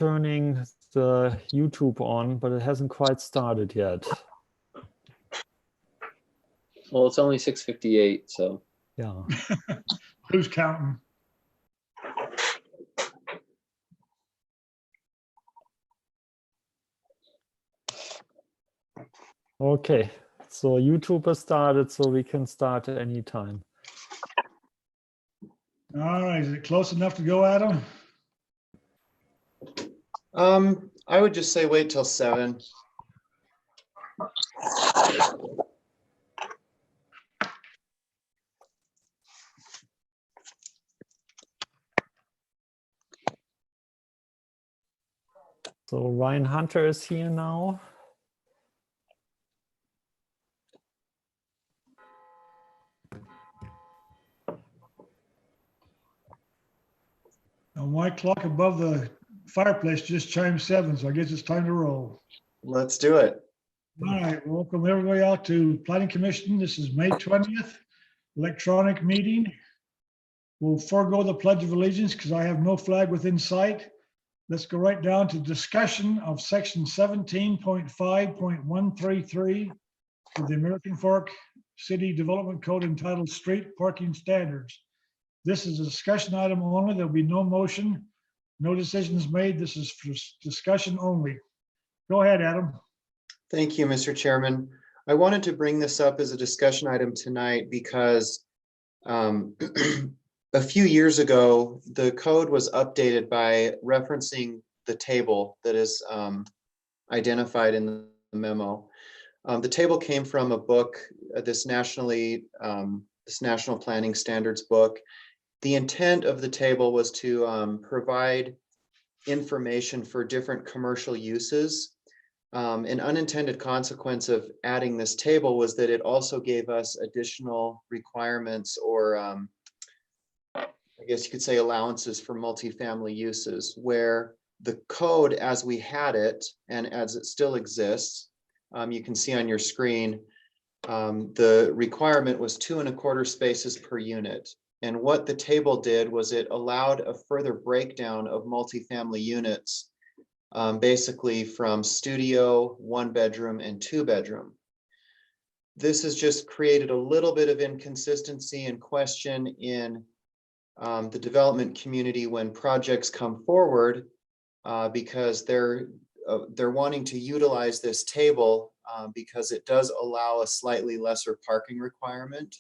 turning the YouTube on, but it hasn't quite started yet. Well, it's only 6:58, so. Yeah. Who's counting? Okay, so YouTube has started, so we can start at any time. All right, is it close enough to go, Adam? I would just say wait till 7. So Ryan Hunter is here now. Now, my clock above the fireplace just chimed 7, so I guess it's time to roll. Let's do it. All right, welcome everybody out to Planning Commission. This is May 20th, electronic meeting. We'll forego the Pledge of Allegiance because I have no flag within sight. Let's go right down to discussion of section 17.5.133 of the American Fork City Development Code entitled Street Parking Standards. This is a discussion item only. There'll be no motion, no decisions made. This is for discussion only. Go ahead, Adam. Thank you, Mr. Chairman. I wanted to bring this up as a discussion item tonight because a few years ago, the code was updated by referencing the table that is identified in the memo. The table came from a book, this National Planning Standards book. The intent of the table was to provide information for different commercial uses. An unintended consequence of adding this table was that it also gave us additional requirements or I guess you could say allowances for multifamily uses, where the code as we had it and as it still exists, you can see on your screen, the requirement was 2¼ spaces per unit. And what the table did was it allowed a further breakdown of multifamily units, basically from studio, 1-bedroom, and 2-bedroom. This has just created a little bit of inconsistency and question in the development community when projects come forward, because they're wanting to utilize this table because it does allow a slightly lesser parking requirement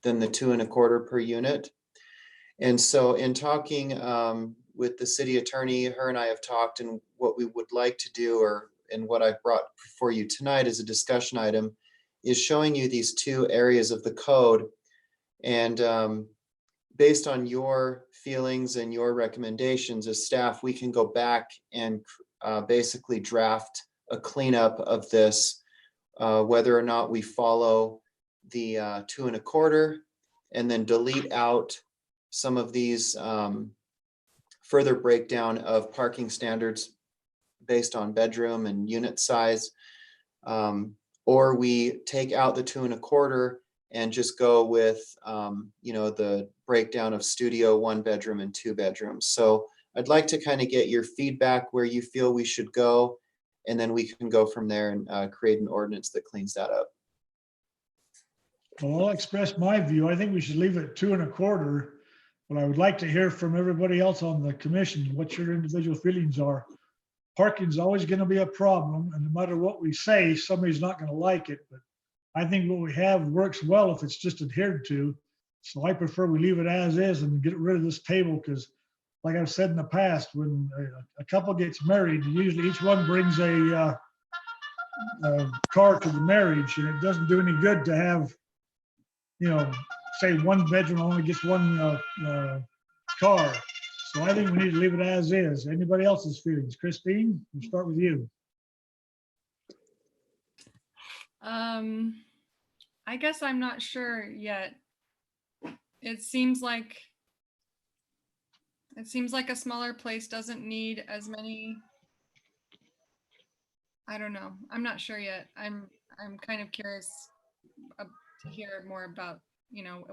than the 2¼ per unit. And so in talking with the city attorney, her and I have talked, and what we would like to do, and what I've brought for you tonight as a discussion item, is showing you these two areas of the code. And based on your feelings and your recommendations as staff, we can go back and basically draft a cleanup of this, whether or not we follow the 2¼ and then delete out some of these further breakdown of parking standards based on bedroom and unit size, or we take out the 2¼ and just go with the breakdown of studio, 1-bedroom, and 2-bedrooms. So I'd like to kind of get your feedback where you feel we should go, and then we can go from there and create an ordinance that cleans that up. Well, I'll express my view. I think we should leave it 2¼ but I would like to hear from everybody else on the commission what your individual feelings are. Parking is always going to be a problem, and no matter what we say, somebody's not going to like it. But I think what we have works well if it's just adhered to. So I prefer we leave it as is and get rid of this table, because like I've said in the past, when a couple gets married, usually each one brings a car to the marriage, and it doesn't do any good to have, say 1-bedroom only gets one car. So I think we need to leave it as is. Anybody else's feelings? Christine, we'll start with you. I guess I'm not sure yet. It seems like a smaller place doesn't need as many. I don't know. I'm not sure yet. I'm kind of curious to hear more about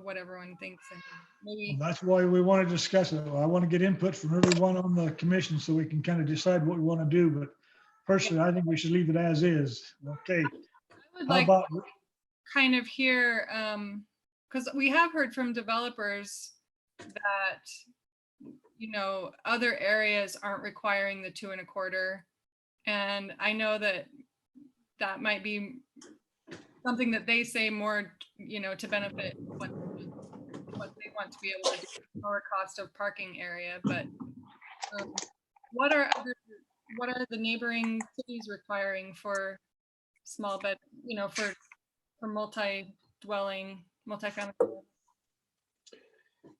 what everyone thinks, and Well, maybe. that's why we want to discuss it. I want to get input from everyone on the commission so we can kind of decide what we want to do. But personally, I think we should leave it as is. Okay. I would How like about, kind of hear, because we have heard from developers that, other areas aren't requiring the 2 1/4. And I know that might be something that they say more, to benefit what they want to be able to do, lower cost of parking area. But what are the neighboring cities requiring for small bed, for multi-dwelling, multi-family?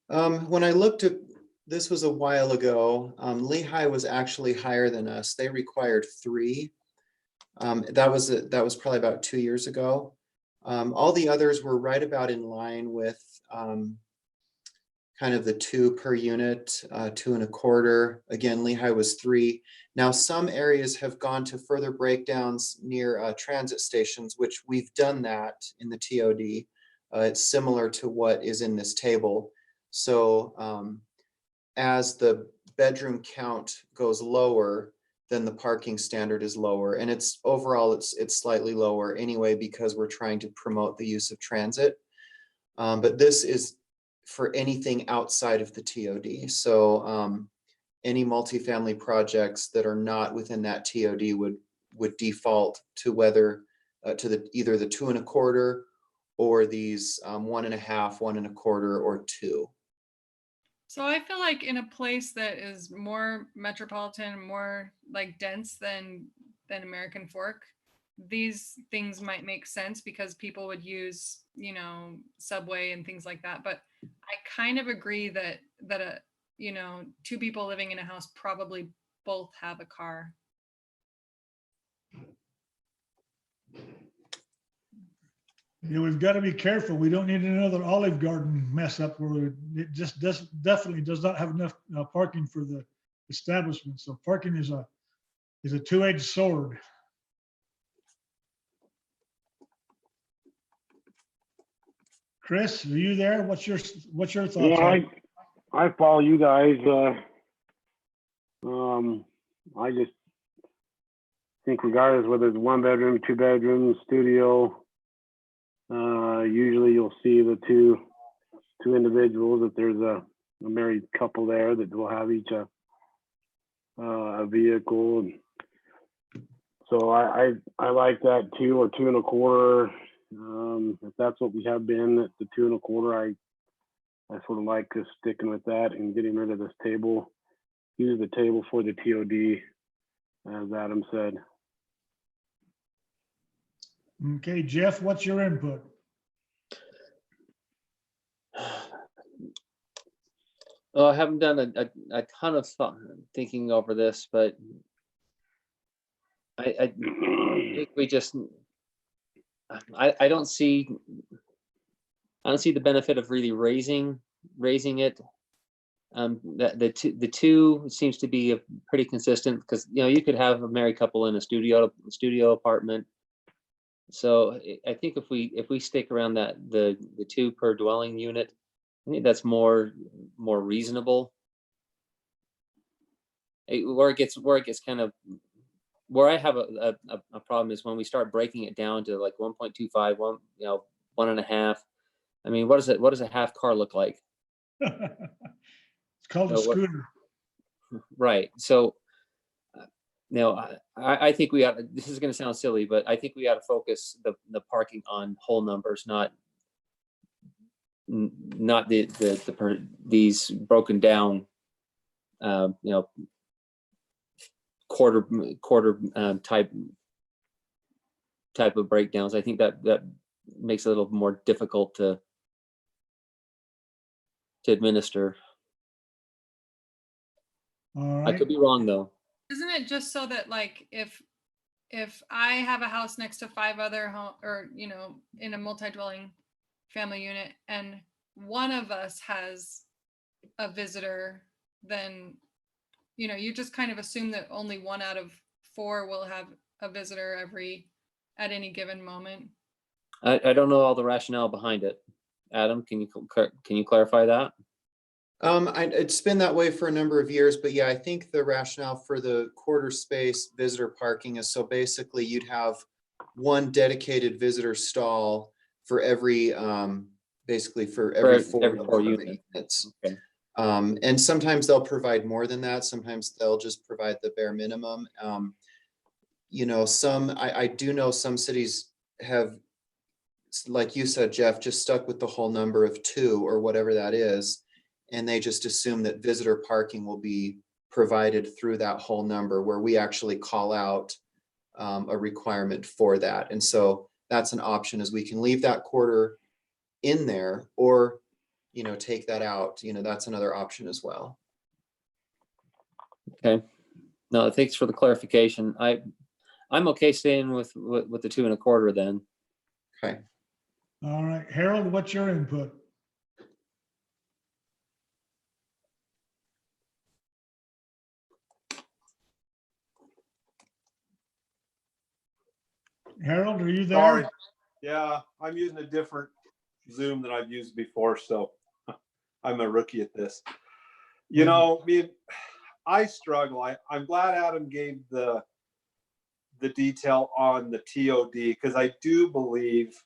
When I looked at, this was a while ago, Lehigh was actually higher than us. They required 3. That was probably about 2 years ago. All the others were right about in line with kind of the 2 per unit, 2 1/4. Again, Lehigh was 3. Now, some areas have gone to further breakdowns near transit stations, which we've done that in the TOD. It's similar to what is in this table. So as the bedroom count goes lower, then the parking standard is lower. And it's overall, it's slightly lower anyway, because we're trying to promote the use of transit. But this is for anything outside of the TOD. So any multifamily projects that are not within that TOD would default to whether to either the 2 1/4 or these 1 1/2, 1 1/4, or 2. So I feel like in a place that is more metropolitan, more like dense than American Fork, these things might make sense because people would use, subway and things like that. But I kind of agree that 2 people living in a house probably both have a car. we've got to be careful. We don't need another Olive Garden mess up where it just definitely does not have enough parking for the establishment. So parking is a two-edged sword. Chris, are you there? What's your thoughts? Yeah, I follow you guys. I just think regardless whether it's 1 bedroom, 2 bedroom, studio, usually you'll see the two individuals. If there's a married couple there, that will have each a vehicle. And so I like that 2 or 2 1/4. If that's what we have been at the 2 1/4, I sort of like just sticking with that and getting rid of this table. Use the table for the TOD, as Adam said. Okay, Jeff, what's your input? Well, I haven't done a ton of thinking over this, but I think we just, I don't see the benefit of really raising it. The two seems to be pretty consistent, because you could have a married couple in a studio apartment. So I think if we stick around that the 2 per dwelling unit, I think that's more reasonable. Where it gets kind of, where I have a problem is when we start breaking it down to like 1.25, 1 1.5. I mean, what does a half car look like? It's called a scooter. Right. So I think we ought, this is going to sound silly, but I think we ought to focus the parking on whole numbers, not these broken down, quarter type of breakdowns. I think that makes it a little more difficult to administer. All right. I could be wrong though. Isn't it just so that, like, if I have a house next to 5 other or in a multi-dwelling family unit, and one of us has a visitor, then you just kind of assume that only 1 out of 4 will have a visitor at any given moment. I don't know all the rationale behind it. Adam, can you clarify that? It's been that way for a number of years, but yeah, I think the rationale for the quarter space visitor parking is so basically you'd have one dedicated visitor stall for every, basically for every four every four units. Okay. And sometimes they'll provide more than that. Sometimes they'll just provide the bare minimum. You know, I do know some cities have, like you said, Jeff, just stuck with the whole number of 2 or whatever that is. And they just assume that visitor parking will be provided through that whole number, where we actually call out a requirement for that. And so that's an option, is we can leave that quarter in there, or, you know, take that out. You know, that's another option as well. Okay. No, thanks for the clarification. I'm okay staying with the 2 1/4 then. Okay. All right, Harold, what's your input? Harold, are you there? Sorry. Yeah, I'm using a different Zoom than I've used before, so I'm a rookie at this. You know, I struggle. I'm glad Adam gave the detail on the TOD, because I do believe,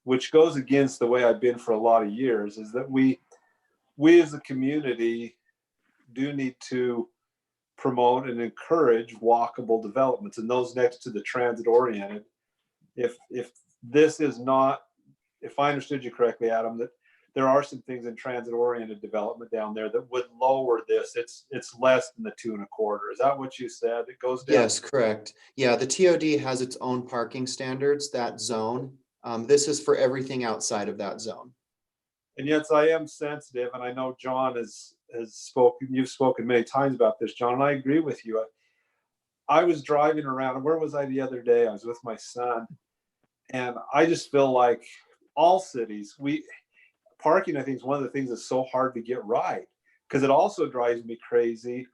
which goes against the way I've been for a lot of years, is that we as a community do need to promote and encourage walkable developments, and those next to the transit oriented. If this is not, if I understood you correctly, Adam, that there are some things in transit oriented development down there that would lower this. It's less than the 2 1/4. Is that what you said? It goes down. Yes, correct. Yeah, the TOD has its own parking standards, that zone. This is for everything outside of that zone. And yes, I am sensitive, and I know John has spoken, you've spoken many times about this, John, and I agree with you. I was driving around, where was I the other day? I was with my son, and I just feel like all cities, parking, I think, is one of the things that's so hard to get right, because it also drives me crazy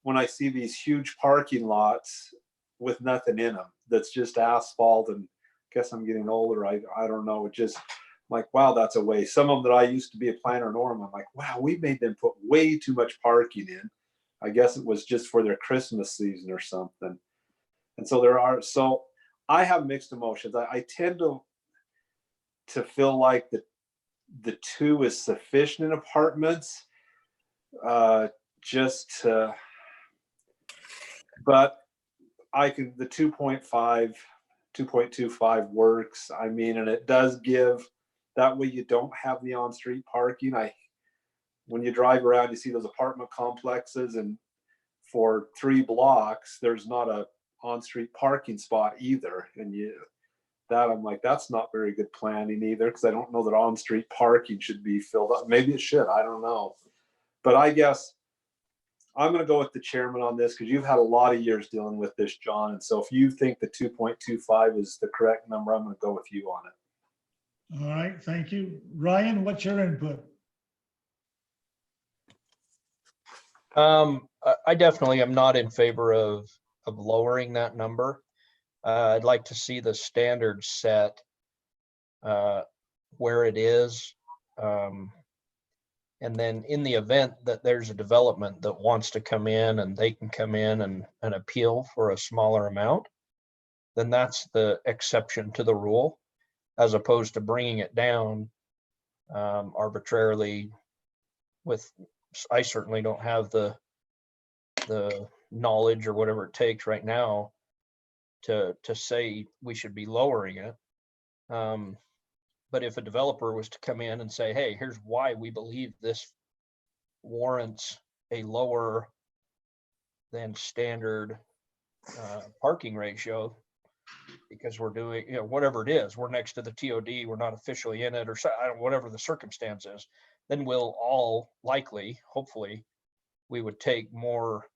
when I see these huge parking lots with nothing in them, that's just asphalt. And I guess I'm getting older. I don't know. It just, like, wow, that's a waste. Some of them that I used to be a planner norm, I'm like, wow, we made them put way too much parking in. I guess it was just for their Christmas season or something. And so I have mixed emotions. I tend to feel like the 2 is sufficient in apartments, but the 2.25 works. I mean, and it does give, that way you don't have the on-street parking. When you drive around, you see those apartment complexes, and for 3 blocks, there's not a on-street parking spot either. And I'm like, that's not very good planning either, because I don't know that on-street parking should be filled up. Maybe it should, I don't know. But I guess I'm going to go with the chairman on this, because you've had a lot of years dealing with this, John. And so if you think the 2.25 is the correct number, I'm going to go with you on it. All right, thank you. Ryan, what's your input? I definitely am not in favor of lowering that number. I'd like to see the standard set where it is. And then in the event that there's a development that wants to come in, and they can come in and appeal for a smaller amount, then that's the exception to the rule, as opposed to bringing it down arbitrarily. I certainly don't have the knowledge or whatever it takes right now to say we should be lowering it. But if a developer was to come in and say, hey, here's why we believe this warrants a lower than standard parking ratio, because we're doing, whatever it is, we're next to the TOD, we're not officially in it, or whatever the circumstance is, then we'll all likely, hopefully, we would take more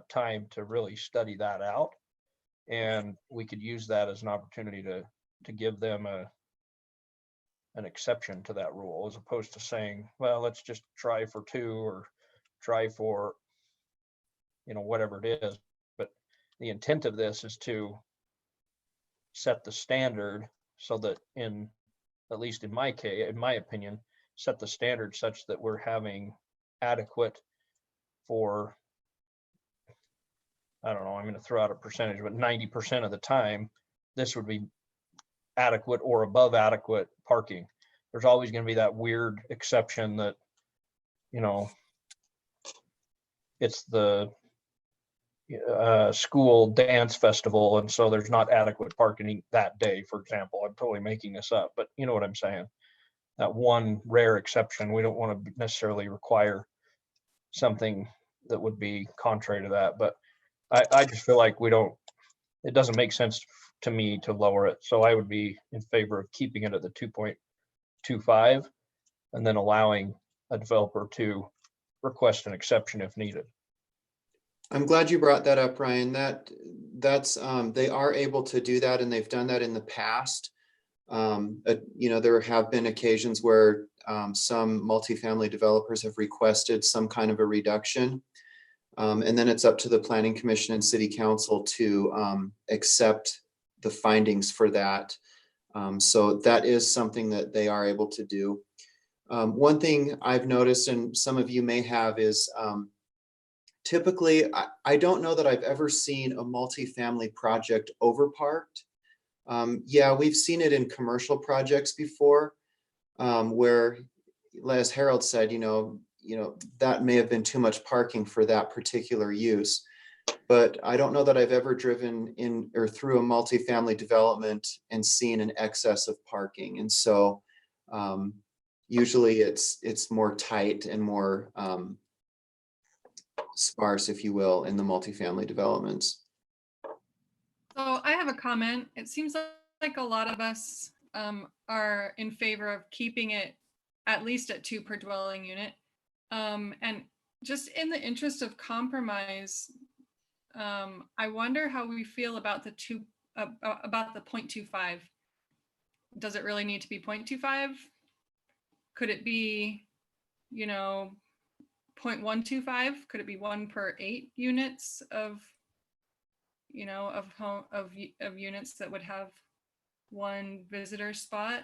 time to really study that out. And we could use that as an opportunity to give them an exception to that rule, as opposed to saying, well, let's just try for 2 or try for, whatever it is. But the intent of this is to set the standard so that in at least in my case, in my opinion, set the standard such that we're having adequate for, I don't know, I'm going to throw out a percentage, but 90% of the time, this would be adequate or above adequate parking. There's always going to be that weird exception that, you know, it's the school dance festival, and so there's not adequate parking that day, for example. I'm totally making this up, but you know what I'm saying. That one rare exception, we don't want to necessarily require something that would be contrary to that. But I just feel like it doesn't make sense to me to lower it. So I would be in favor of keeping it at the 2.25 and then allowing a developer to request an exception if needed. I'm glad you brought that up, Ryan. That's they are able to do that, and they've done that in the past. There have been occasions where some multifamily developers have requested some kind of a reduction. And then it's up to the Planning Commission and City Council to accept the findings for that. So that is something that they are able to do. One thing I've noticed, and some of you may have, is typically, I don't know that I've ever seen a multifamily project overparked. Yeah, we've seen it in commercial projects before, where, as Harold said, that may have been too much parking for that particular use. But I don't know that I've ever driven in or through a multifamily development and seen an excess of parking. And so usually it's more tight and more sparse, if you will, in the multifamily developments. So I have a comment. It seems like a lot of us are in favor of keeping it at least at 2 per dwelling unit. And just in the interest of compromise, I wonder how we feel about the 0.25. Does it really need to be 0.25? Could it be, 0.125? Could it be 1 per 8 units of units that would have 1 visitor spot?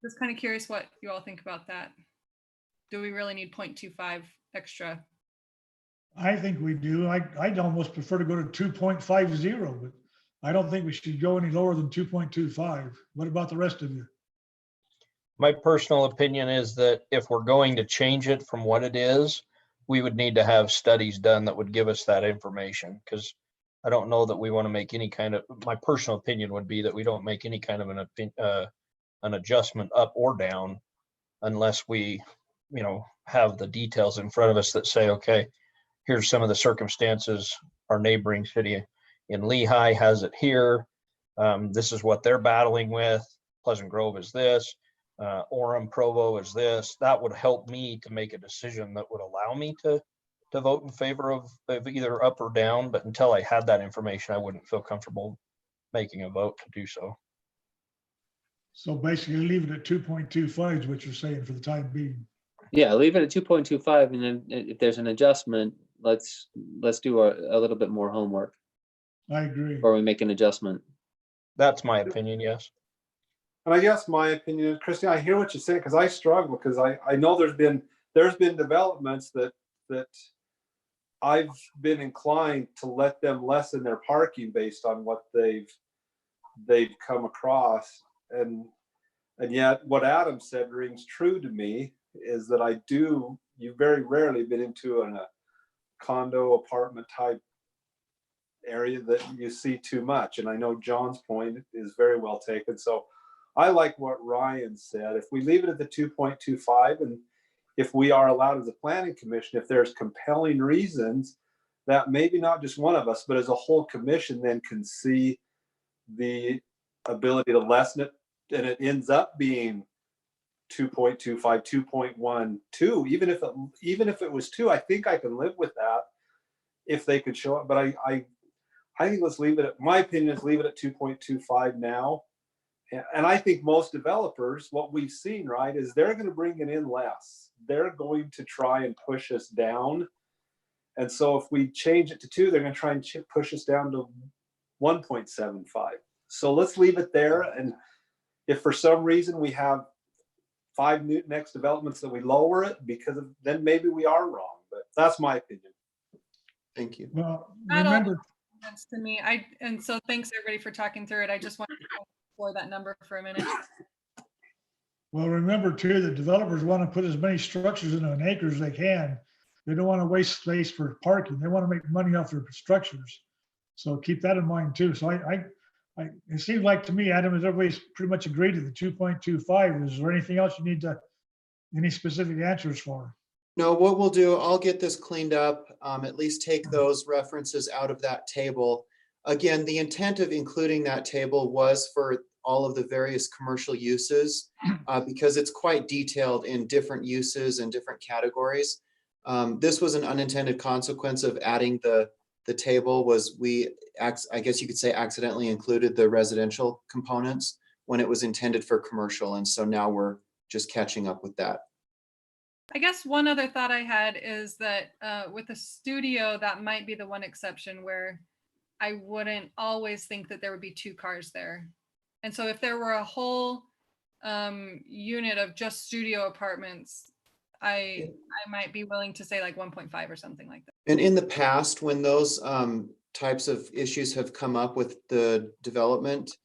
Just kind of curious what you all think about that. Do we really need 0.25 extra? I think we do. I'd almost prefer to go to 2.50, but I don't think we should go any lower than 2.25. What about the rest of you? My personal opinion is that if we're going to change it from what it is, we would need to have studies done that would give us that information, because I don't know that we want to make any kind of, my personal opinion would be that we don't make any kind of an adjustment up or down unless we, have the details in front of us that say, okay, here's some of the circumstances. Our neighboring city in Lehigh has it here. This is what they're battling with. Pleasant Grove is this. Orem, Provo is this. That would help me to make a decision that would allow me to vote in favor of either up or down. But until I had that information, I wouldn't feel comfortable making a vote to do so. So basically leave it at 2.25 is what you're saying for the time being. Yeah, leave it at 2.25, and then if there's an adjustment, let's do a little bit more homework I agree. before we make an adjustment. That's my opinion, yes. And I guess my opinion, Christine, I hear what you're saying, because I struggle, because I know there's been developments that I've been inclined to let them lessen their parking based on what they've come across, and yet what Adam said rings true to me, is that you very rarely been into a condo apartment type area that you see too much. And I know John's point is very well taken. So I like what Ryan said. If we leave it at the 2.25, and if we are allowed as a planning commission, if there's compelling reasons that maybe not just one of us, but as a whole commission then can see the ability to lessen it, and it ends up being 2.25, 2.12, even if it was 2, I think I can live with that if they could show it. But I think let's leave it at, my opinion is leave it at 2.25 now. And I think most developers, what we've seen, right, is they're going to bring it in less. They're going to try and push us down. And so if we change it to 2, they're going to try and push us down to 1.75. So let's leave it there. And if for some reason we have 5 new next developments that we lower it because of, then maybe we are wrong, but that's my opinion. Thank you. Well, That all remember, makes sense to me. And so thanks everybody for talking through it. I just wanted to explore that number for a minute. well, remember too, that developers want to put as many structures in an acre as they can. They don't want to waste space for parking. They want to make money off their structures. So keep that in mind too. So it seems like to me, Adam, is everybody's pretty much agreed to the 2.25. Is there anything else you need any specific answers for? No, what we'll do, I'll get this cleaned up, at least take those references out of that table. Again, the intent of including that table was for all of the various commercial uses, because it's quite detailed in different uses and different categories. This was an unintended consequence of adding the table. Was I guess you could say accidentally included the residential components when it was intended for commercial. And so now we're just catching up with that. I guess one other thought I had is that with a studio, that might be the one exception where I wouldn't always think that there would be 2 cars there. And so if there were a whole unit of just studio apartments, I might be willing to say like 1.5 or something like that. And in the past, when those types of issues have come up with the development,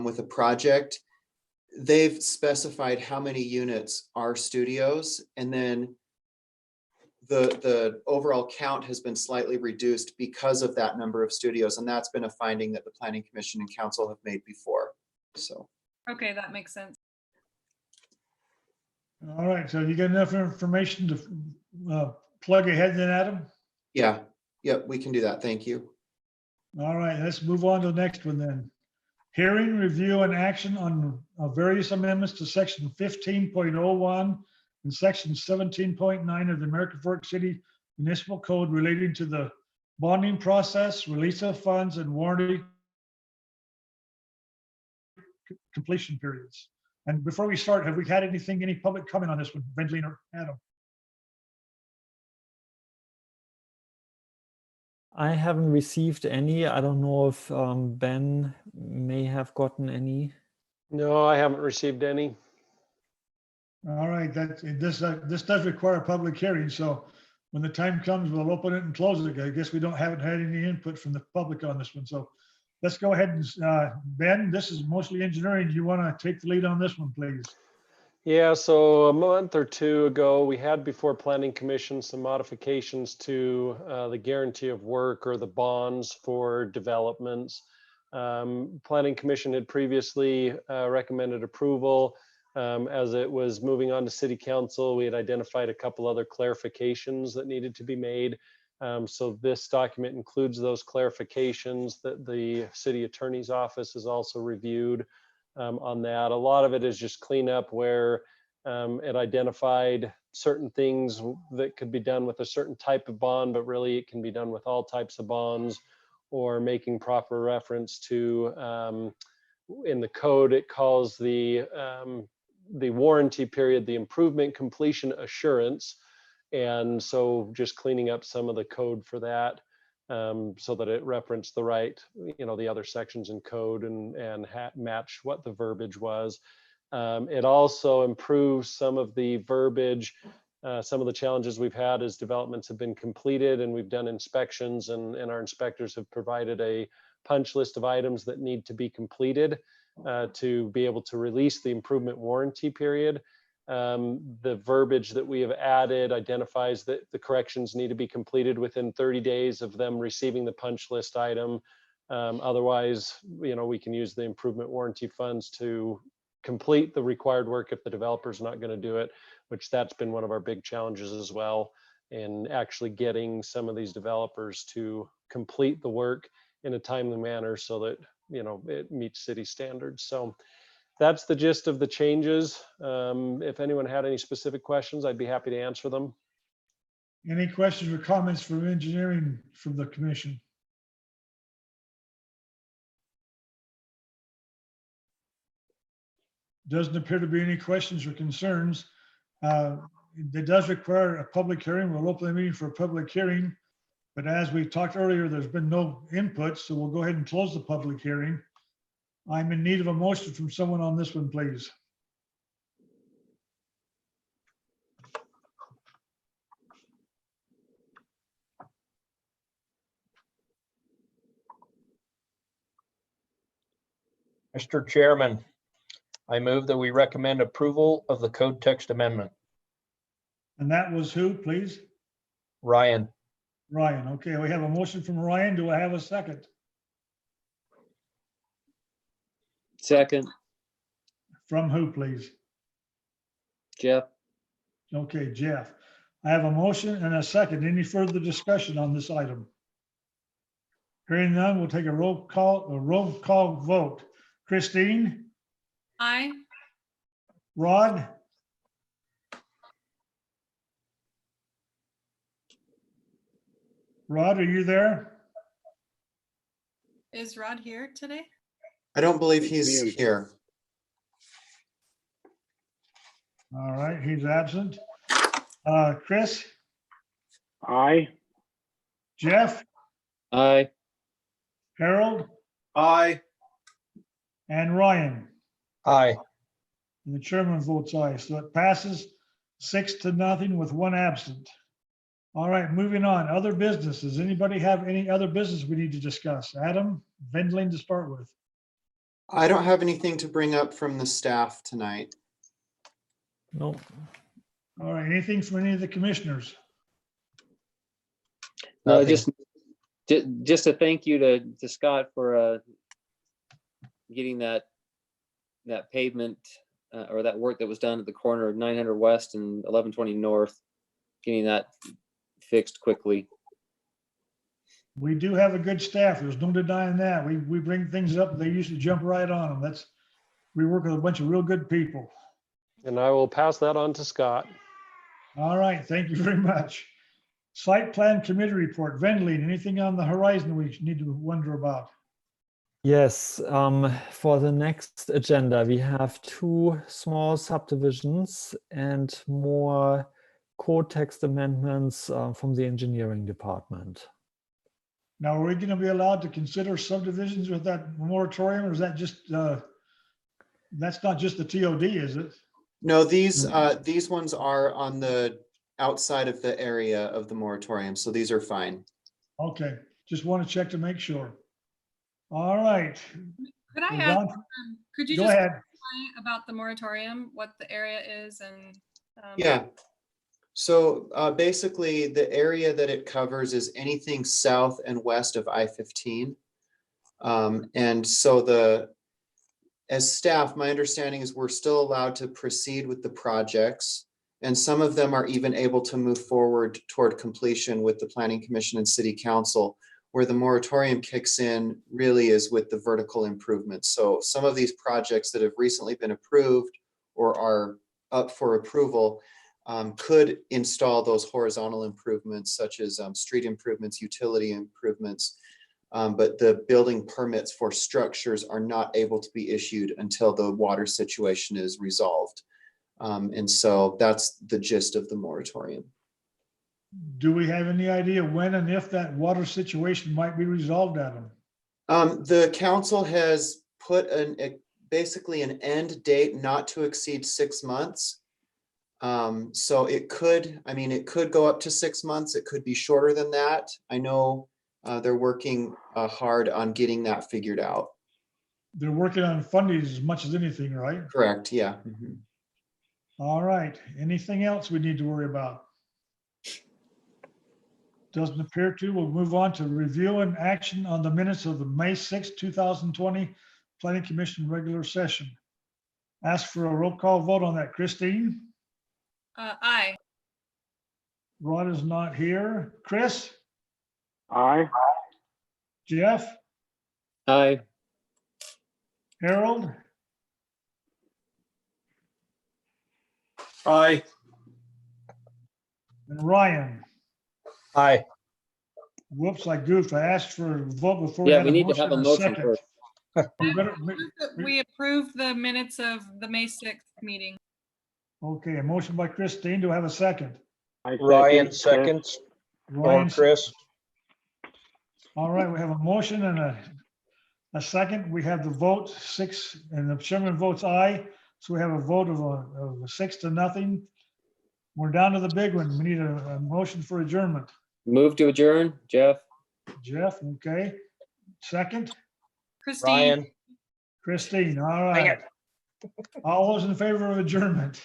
with a project, they've specified how many units are studios, and then the overall count has been slightly reduced because of that number of studios. And that's been a finding that the Planning Commission and Council have made before. So. Okay, that makes sense. All right, so you got enough information to plug ahead then, Adam? Yeah, yep, we can do that. Thank you. All right, let's move on to the next one then. Hearing, review, and action on various amendments to section 15.01 and section 17.9 of the American Fork City Municipal Code relating to the bonding process, release of funds, and warranty completion periods. And before we start, have we had any public comment on this one, Benjamin or Adam? I haven't received any. I don't know if Ben may have gotten any. No, I haven't received any. All right, this does require a public hearing, so when the time comes, we'll open it and close it. I guess we haven't had any input from the public on this one, so let's go ahead and Ben, this is mostly engineering. Do you want to take the lead on this one, please? Yeah, so a month or 2 ago, we had before Planning Commission some modifications to the guarantee of work or the bonds for developments. Planning Commission had previously recommended approval. As it was moving on to City Council, we had identified a couple other clarifications that needed to be made. So this document includes those clarifications that the City Attorney's Office has also reviewed. On that, a lot of it is just cleanup where it identified certain things that could be done with a certain type of bond, but really it can be done with all types of bonds, or making proper reference to in the code it calls the warranty period the improvement completion assurance, and so just cleaning up some of the code for that. So that it referenced the right, the other sections in code and match what the verbiage was. It also improves some of the verbiage. Some of the challenges we've had as developments have been completed and we've done inspections, and our inspectors have provided a punch list of items that need to be completed to be able to release the improvement warranty period. The verbiage that we have added identifies that the corrections need to be completed within 30 days of them receiving the punch list item. Otherwise, we can use the improvement warranty funds to complete the required work if the developer's not going to do it, which that's been one of our big challenges as well, in actually getting some of these developers to complete the work in a timely manner so that it meets city standards. So that's the gist of the changes. If anyone had any specific questions, I'd be happy to answer them. Any questions or comments from engineering from the commission? Doesn't appear to be any questions or concerns. It does require a public hearing. We'll open the meeting for a public hearing. But as we talked earlier, there's been no input, so we'll go ahead and close the public hearing. I'm in need of a motion from someone on this one, please. Mr. Chairman, I move that we recommend approval of the code text amendment. And that was who, please? Ryan, Ryan. Okay, we have a motion from Ryan. Do I have a second? Second, From who, please? Jeff. Okay, Jeff. I have a motion and a second. Any further discussion on this item? Hearing none, we'll take a roll call vote. Christine, Aye. Rod, Rod, are you there? Is Rod here today? I don't believe he's Mute. here. All right, he's absent. Chris, Aye. Jeff, Aye. Harold, Aye. and Ryan. aye. And the chairman votes aye, so it passes 6-0 with one absent. All right, moving on. Other business. Does anybody have any other business we need to discuss? Adam, Vendling to start with. I don't have anything to bring up from the staff tonight. No. All right, anything from any of the commissioners? No, Nothing. just a thank you to Scott for getting that pavement or that work that was done at the corner of 900 West and 1120 North, getting that fixed quickly. We do have a good staff. There's no denying that. We bring things up, they usually jump right on them. We work with a bunch of real good people. And I will pass that on to Scott. All right, thank you very much. Site plan committee report. Vendling, anything on the horizon we need to wonder about? Yes, for the next agenda, we have 2 small subdivisions and more code text amendments from the engineering department. Now, are we going to be allowed to consider subdivisions with that moratorium, or is that just, that's not just the TOD, is it? No, these ones are on the outside of the area of the moratorium, so these are fine. Okay, just want to check to make sure. All right. Could I We're ask, down- could you Go just ahead. explain about the moratorium, what the area is and? Yeah. So basically, the area that it covers is anything south and west of I-15. And so as staff, my understanding is we're still allowed to proceed with the projects. And some of them are even able to move forward toward completion with the Planning Commission and City Council. Where the moratorium kicks in really is with the vertical improvements. So some of these projects that have recently been approved or are up for approval could install those horizontal improvements such as street improvements, utility improvements. But the building permits for structures are not able to be issued until the water situation is resolved. And so that's the gist of the moratorium. Do we have any idea when and if that water situation might be resolved, Adam? The council has put basically an end date not to exceed 6 months. So it could go up to 6 months. It could be shorter than that. I know they're working hard on getting that figured out. They're working on funding as much as anything, right? Correct, yeah. Mhm. All right. Anything else we need to worry about? Doesn't appear to. We'll move on to review and action on the minutes of the May 6, 2020 Planning Commission regular session. Ask for a roll call vote on that. Christine? Aye. Rod is not here. Chris? Aye. Jeff? Aye. Harold? Aye. And Ryan? Aye. Whoops, I goofed. I asked for a vote before. Yeah, we need to have a and motion second. first. We better- We approve the minutes of the May 6th meeting. Okay, a motion by Christine. Do I have a second? I Ryan Chris. seconds, or Ryan, Chris. all right, we have a motion and a second. We have the vote 6, and the chairman votes aye. So we have a vote of a 6-0. We're down to the big one. We need a motion for adjournment. Move to adjourn, Jeff. Jeff, okay. Second, Christine, Ryan, Christine, all Dang right. All those in favor of adjournment?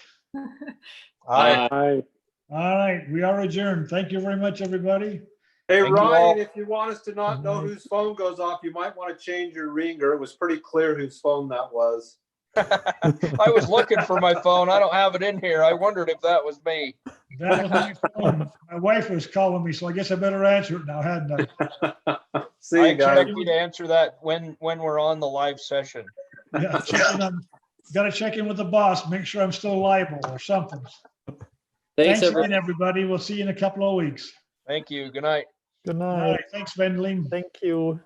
I, Aye. All right, we are adjourned. Thank you very much, everybody. Hey, Thank you Ryan, all. if you want us to not know whose phone goes off, you might want to change your ringer. It was pretty clear whose phone that was. I was looking for my phone. I don't have it in here. I wondered if that was me. That was my phone. My wife was calling me, so I guess I better answer it now, hadn't I? See I you guys. expect you to answer that when we're on the live session. Yeah, gotta check in with the boss, make sure I'm still liable or something. Thanks, Thanks everyone. again, everybody. We'll see you in a couple of weeks. Thank you. Good night. Good All night. right, thanks, Wendeling. Thank you.